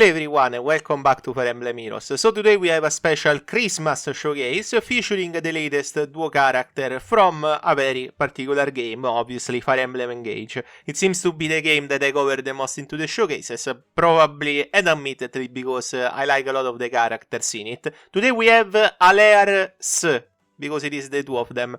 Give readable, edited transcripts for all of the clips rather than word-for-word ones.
Hello everyone and welcome back to Fire Emblem Heroes. So today we have a special Christmas showcase featuring the latest duo character from a very particular game, obviously Fire Emblem Engage. It seems to be the game that I cover the most into the showcases, probably and admittedly because I like a lot of the characters in it. Today we have Alear, because it is the two of them.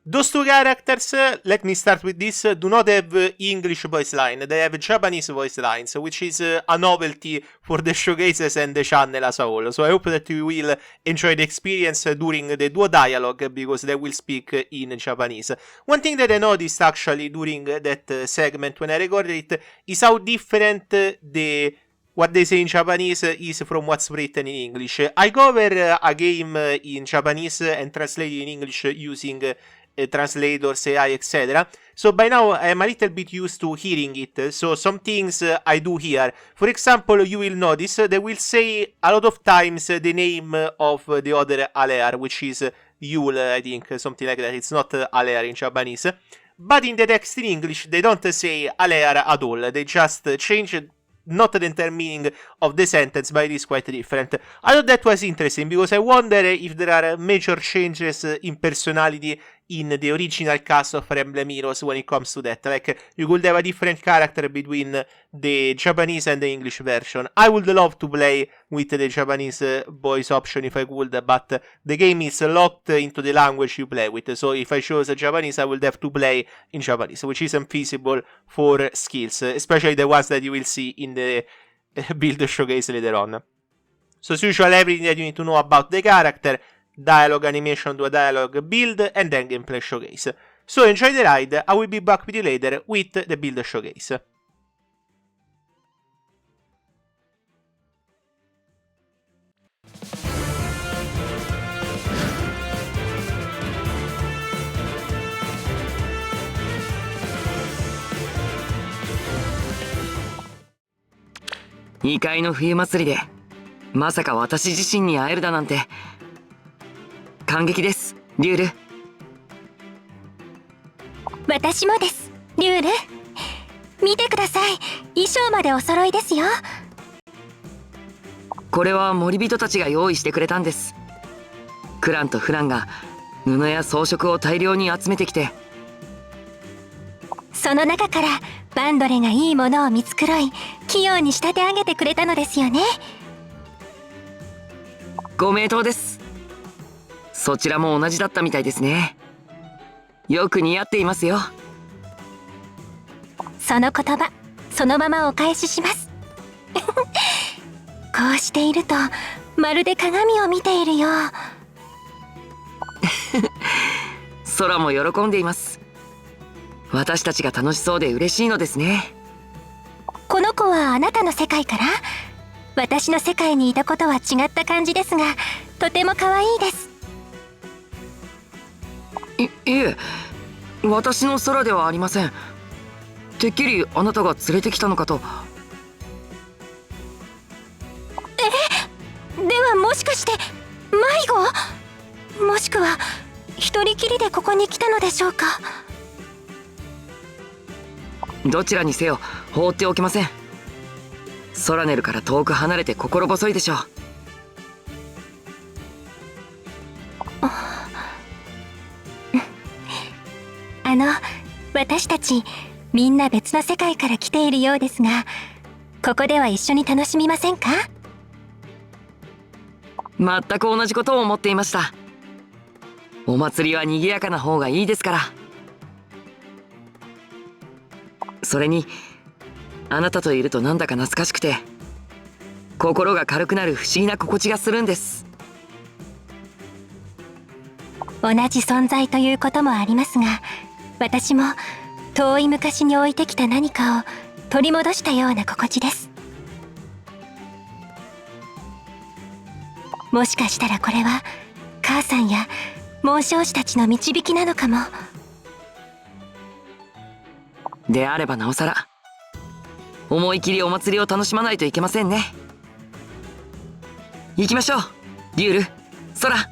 Those two characters, let me start with this, do not have English voice line, they have Japanese voice lines, which is a novelty for the showcases and the channel as a whole. So I hope that you will enjoy the experience during the duo dialogue, because they will speak in Japanese. One thing that I noticed actually during that segment when I recorded it is how different what they say in Japanese is from what's written in English. I cover a game in Japanese and translate it in English using translators, AI, etc. So by now I am a little bit used to hearing it, so some things I do hear. For example, you will notice they will say a lot of times the name of the other Alear, which is Yule, I think, something like that. It's not Alear in Japanese. But in the text in English, they don't say Alear at all. They just change not the entire meaning of the sentence, but it is quite different. I thought that was interesting, because I wonder if there are major changes in personality in the original cast of Fire Emblem Heroes when it comes to that. Like, you could have a different character between the Japanese and the English version. I would love to play with the Japanese voice option if I could, but the game is locked into the language you play with. So if I chose Japanese, I would have to play in Japanese, which isn't feasible for skills, especially the ones that you will see in the build showcase later on. So as usual, everything that you need to know about the character, dialogue, animation to a dialogue, build, and then gameplay showcase. So enjoy the ride, I will be back with you later with the build showcase. 2階の冬祭りでまさか私自身に会えるだなんて感激です、リュール。私もです、リュール。見てください、衣装までお揃いですよ。これは森人たちが用意してくれたんです。クランとフランが布や装飾を大量に集めてきて、その中からバンドレがいいものを見繕い、器用に仕立て上げてくれたのですよね。ご名答です。そちらも同じだったみたいですね。よく似合っていますよ。その言葉、そのままお返しします。こうしているとまるで鏡を見ているよう。空も喜んでいます。私たちが楽しそうで嬉しいのですね。この子はあなたの世界から？私の世界にいたことは違った感じですが、とても可愛いです。いえ、私の空ではありません。てっきりあなたが連れてきたのかと。ではもしかして迷子？もしくは一人きりでここに来たのでしょうか？どちらにせよ放っておきません。ソラネルから遠く離れて心細いでしょう。私たちみんな別の世界から来ているようですが、ここでは一緒に楽しみませんか？全く同じことを思っていました。お祭りは賑やかな方がいいですから。それにあなたといるとなんだか懐かしくて、心が軽くなる不思議な心地がするんです。同じ存在ということもありますが、私も遠い昔に置いてきた何かを取り戻したような心地です。もしかしたらこれは母さんや紋章師たちの導きなのかも。であればなおさら思い切りお祭りを楽しまないといけませんね。行きましょう、リュール、ソラ。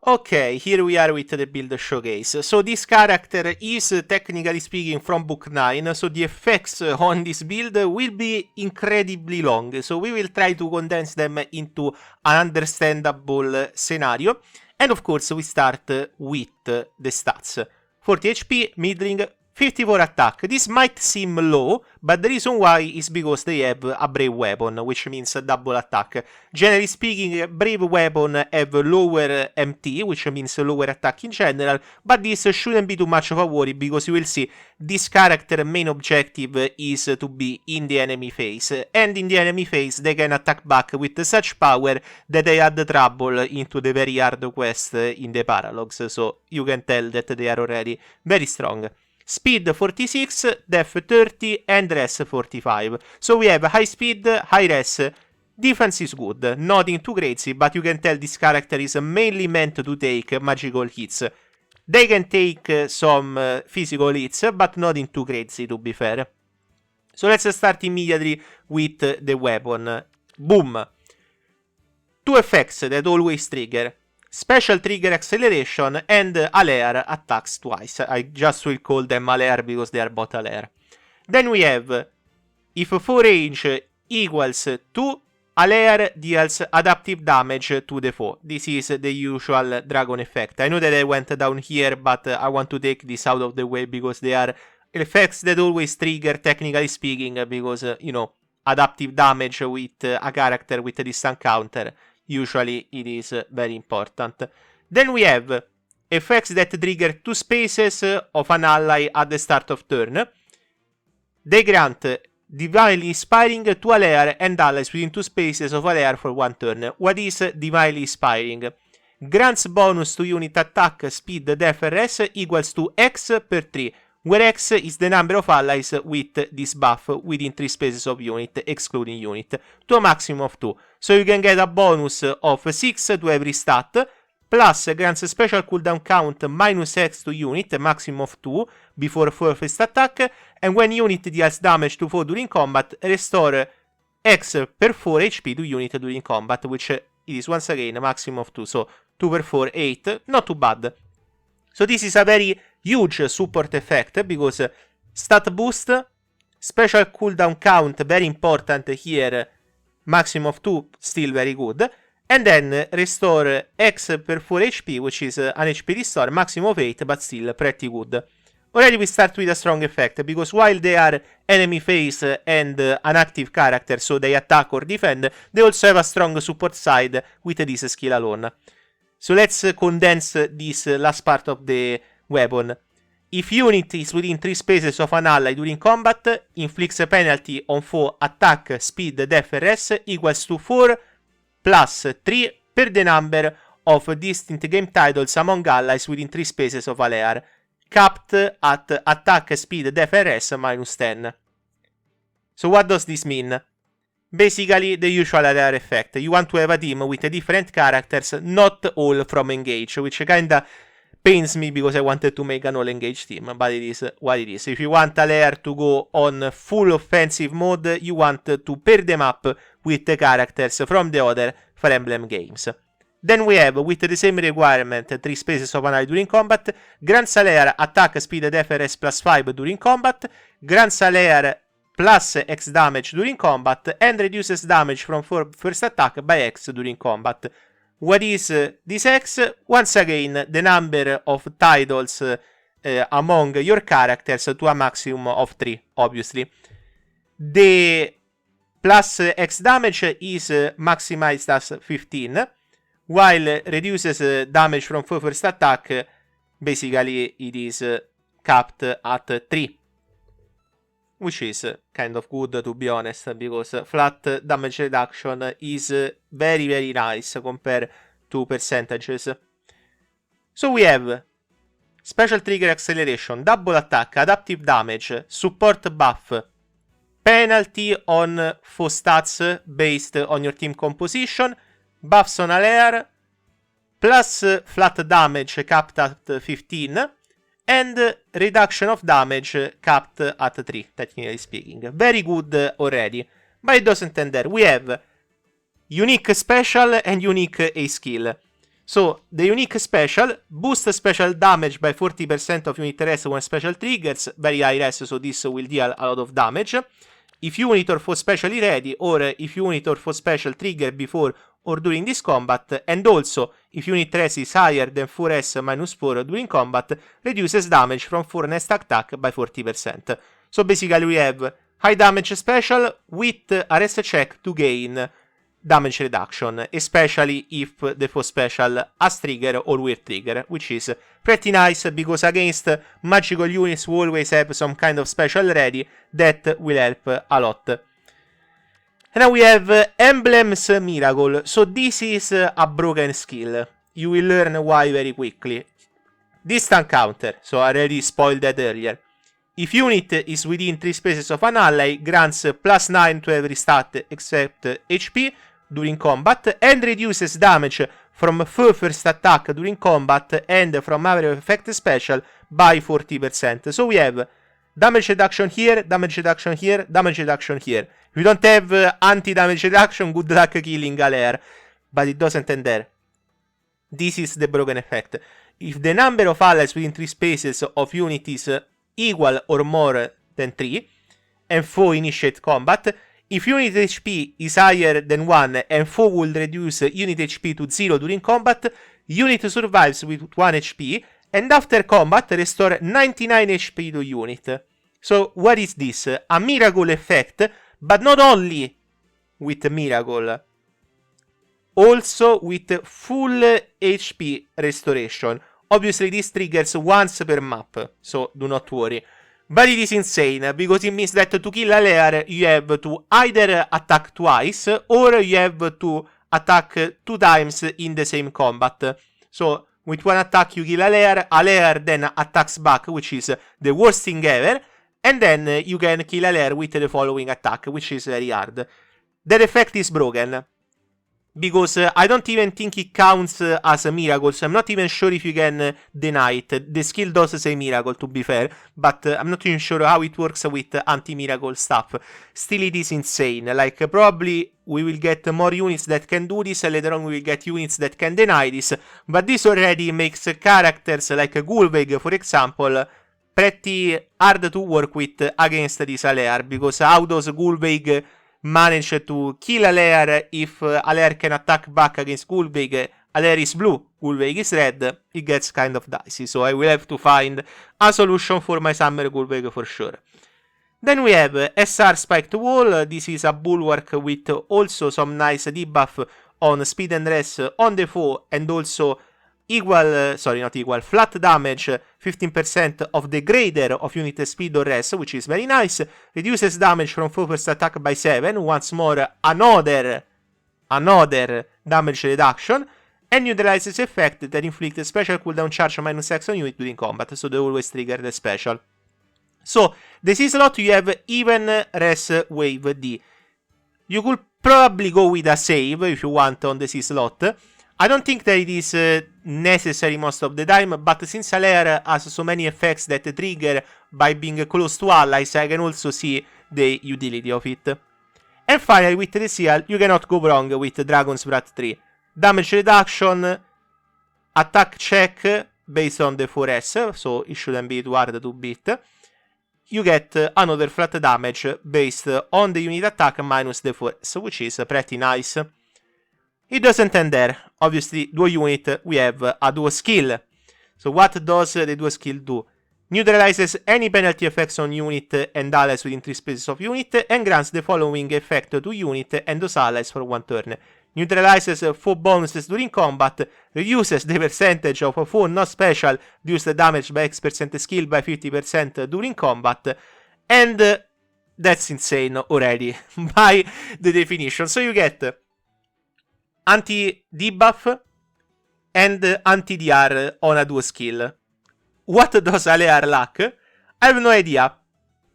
Okay, here we are with the build showcase. So this character is technically speaking from book 9, so the effects on this build will be incredibly long, so we will try to condense them into an understandable scenario. And of course we start with the stats. 40 HP, middling, 54 attack. This might seem low, but the reason why is because they have a brave weapon, which means a double attack. Generally speaking, brave weapon have lower MT, which means lower attack in general, but this shouldn't be too much of a worry, because you will see this character's main objective is to be in the enemy phase, and in the enemy phase they can attack back with such power that they add trouble into the very hard quest in the paralogs, so you can tell that they are already very strong. Speed 46, def 30, and res 45. So we have high speed, high res. Defense is good, nothing too crazy, but you can tell this character is mainly meant to take magical hits. They can take some physical hits, but nothing too crazy, to be fair. So let's start immediately with the weapon. Boom! Two effects that always trigger. Special trigger acceleration and Alear attacks twice. I just will call them Alear because they are both Alear. Then we have, if 4 range equals 2, Alear deals adaptive damage to the foe. This is the usual dragon effect. I know that I went down here, but I want to take this out of the way because they are effects that always trigger, technically speaking, because, you know, adaptive damage with a character with a distant counter. Usually it is very important. Then we have effects that trigger 2 spaces of an ally at the start of turn. They grant divinely inspiring to Alear and allies within 2 spaces of Alear for 1 turn. What is divinely inspiring? Grants bonus to unit attack, speed, def, res equals to X per 3, where X is the number of allies with this buff within 3 spaces of unit, excluding unit, to a maximum of 2. So you can get a bonus of 6 to every stat, plus grants a special cooldown count minus X to unit, a maximum of 2, before first attack, and when unit deals damage to foe during combat, restore X per 4 HP to unit during combat, which is once again a maximum of 2, so 2 per 4, 8, not too bad. So this is a very huge support effect, because stat boost, special cooldown count, very important here, maximum of 2, still very good, and then restore X per 4 HP, which is an HP restore, maximum of 8, but still pretty good. Already we start with a strong effect, because while they are enemy phase and an active character, so they attack or defend, they also have a strong support side with this skill alone. So let's condense this last part of the weapon. If unit is within 3 spaces of an ally during combat, inflicts a penalty on foe attack, speed, def, res equals to 4 plus 3 per the number of distinct game titles among allies within 3 spaces of Alear, capped at attack, speed, def, res minus 10. So what does this mean? Basically, the usual Alear effect. You want to have a team with different characters, not all from Engage, which kinda pains me because I wanted to make an all Engage team, but it is what it is. If you want Alear to go on full offensive mode, you want to pair them up with the characters from the other Fire Emblem games. Then we have, with the same requirement, 3 spaces of an ally during combat, grants Alear attack, speed, def, res plus 5 during combat, grants Alear plus X damage during combat, and reduces damage from first attack by X during combat. What is this X? Once again, the number of titles among your characters to a maximum of 3, obviously. The plus X damage is maximized as 15, while reduces damage from first attack, basically it is capped at 3. Which is kind of good, to be honest, because flat damage reduction is very, very nice compared to percentages. So we have special trigger acceleration, double attack, adaptive damage, support buff, penalty on foe stats based on your team composition, buffs on Alear, plus flat damage capped at 15, and reduction of damage capped at 3, technically speaking. Very good already, but it doesn't end there. We have unique special and unique A skill. So, the unique special, boost special damage by 40% of unit rest when special triggers, very high rest, so this will deal a lot of damage. If unit or foe specially ready, or if unit or foe special trigger before or during this combat, and also if unit rest is higher than 4s minus 4 during combat, reduces damage from 4 next attack by 40%. So basically we have high damage special with a rest check to gain damage reduction, especially if the foe special has trigger or weird trigger, which is pretty nice because against magical units we always have some kind of special ready that will help a lot. And now we have Emblem's Miracle. So this is a broken skill. You will learn why very quickly. Distant counter, so I already spoiled that earlier. If unit is within 3 spaces of an ally, grants +9 to every stat except HP during combat, and reduces damage from first attack during combat and from other effect special by 40%. So we have damage reduction here, damage reduction here, damage reduction here. If you don't have anti-damage reduction, good luck killing Alear, but it doesn't end there. This is the broken effect. If the number of allies within 3 spaces of unit is equal or more than 3, and foe initiate combat, if unit HP is higher than 1 and foe will reduce unit HP to 0 during combat, unit survives with 1 HP, and after combat restore 99 HP to unit. So what is this? A miracle effect, but not only with miracle, also with full HP restoration. Obviously this triggers once per map, so do not worry. But it is insane, because it means that to kill Alear you have to either attack twice, or you have to attack 2 times in the same combat. So with one attack you kill Alear, Alear then attacks back, which is the worst thing ever, and then you can kill Alear with the following attack, which is very hard. That effect is broken, because I don't even think it counts as a miracle, so I'm not even sure if you can deny it. The skill does say miracle, to be fair, but I'm not even sure how it works with anti-miracle stuff. Still, it is insane. Like, probably we will get more units that can do this, and later on we will get units that can deny this, but this already makes characters like Gulveig, for example, pretty hard to work with against this Alear, because how does Gulveig manage to kill Alear if Alear can attack back against Gulveig? Alear is blue, Gulveig is red, it gets kind of dicey, so I will have to find a solution for my Summer Gulveig for sure. Then we have SR Spiked Wall. This is a bulwark with also some nice debuff on speed and rest on the foe, and also flat damage, 15% of the greater of unit speed or rest, which is very nice. Reduces damage from foe first attack by 7, once more another damage reduction, and neutralizes effect that inflicts special cooldown charge -X on unit during combat, so they always trigger the special. So, the C slot you have even res wave D. You could probably go with a save if you want on the C slot. I don't think that it is necessary most of the time, but since Alear has so many effects that trigger by being close to allies, I can also see the utility of it. And finally, with the seal, you cannot go wrong with Dragon's Breath 3. Damage reduction, attack check based on the 4S, so it shouldn't be too hard to beat. You get another flat damage based on the unit attack minus the 4S, which is pretty nice. It doesn't end there. Obviously, duo unit, we have a duo skill. So what does the duo skill do? Neutralizes any penalty effects on unit and allies within 3 spaces of unit, and grants the following effect to unit and those allies for 1 turn. Neutralizes foe bonuses during combat, reduces the percentage of foe not special, reduce the damage by X% skill by 50% during combat, and that's insane already by the definition. So you get anti-debuff and anti-DR on a duo skill. What does Alear lack? I have no idea.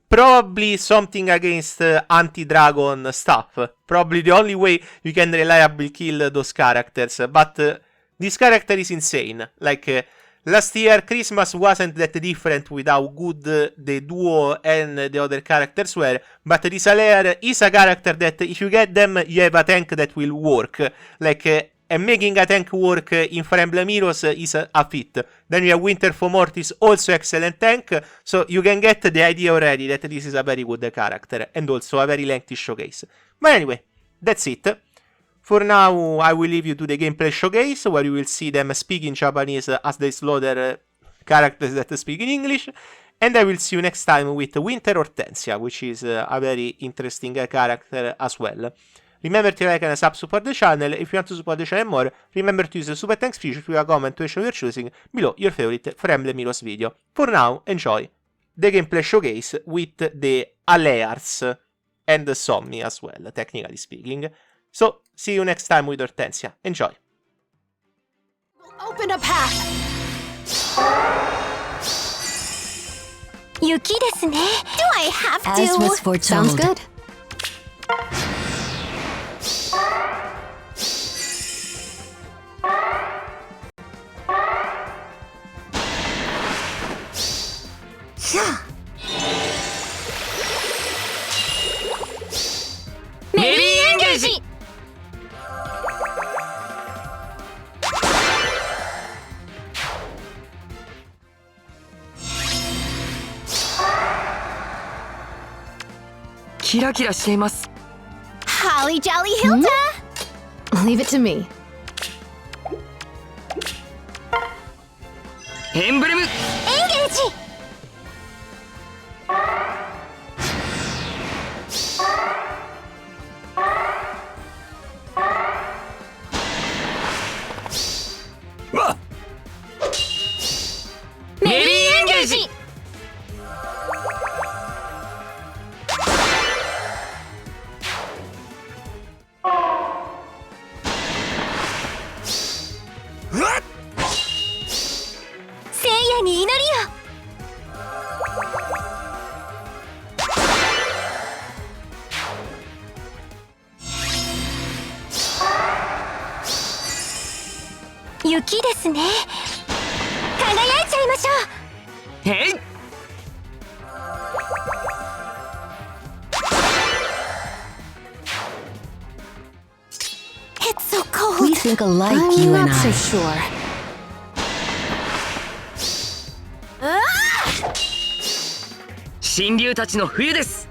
Probably something against anti-dragon stuff. Probably the only way you can reliably kill those characters. But this character is insane. Like, last year, Christmas wasn't that different with how good the duo and the other characters were. But this Alear is a character that if you get them, you have a tank that will work. Like, and making a tank work in Fire Emblem Heroes is a fit. Then we have Winter for Mortis, also excellent tank, so you can get the idea already that this is a very good character, and also a very lengthy showcase. But anyway, that's it. For now, I will leave you to the gameplay showcase, where you will see them speak in Japanese as they slaughter characters that speak in English, and I will see you next time with Winter Hortensia, which is a very interesting character as well. Remember to like and support the channel. If you want to support the channel more, remember to use the super thanks feature to a comment to your choosing below your favorite Fire Emblem Heroes video. For now, enjoy the gameplay showcase with the Alears and the Sommie as well, technically speaking. So, see you next time with Hortensia. Enjoy! Open a path! 雪ですね。 Do I have to? As was foretold. Sounds good. Maybe engage! Kira kira しています。 Holly Jolly Hilda! Leave it to me. エンブレム エンゲージ。 メリーエンゲージ 聖夜に祈りを。 雪ですね。輝いちゃいましょう。へい It's so cold. We think alike, I'm you not and so I. sure. Ah! 神竜たちの冬です。